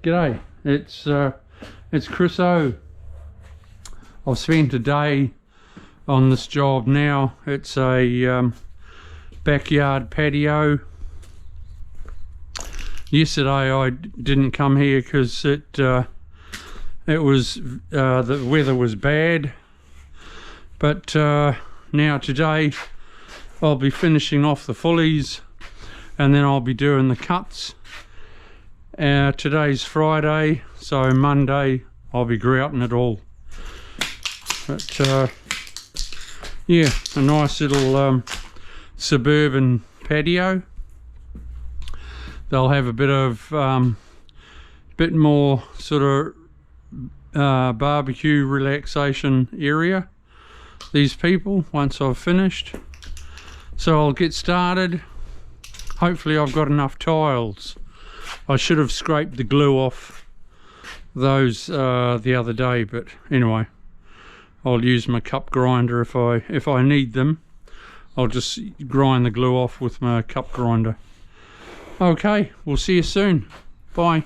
G'day, it's Chris O. I've spent a day on this job now. It's a backyard patio. Yesterday I didn't come here because the weather was bad, but now today I'll be finishing off the fullies and then I'll be doing the cuts. Today's Friday, so Monday I'll be grouting it all. But yeah, a nice little suburban patio. They'll have a bit more sort of barbecue relaxation area, these people, once I've finished. So I'll get started. Hopefully I've got enough tiles. I should have scraped the glue off those the other day, but anyway, I'll use my cup grinder if I need them. I'll just grind the glue off with my cup grinder. Okay, we'll see you soon. Bye.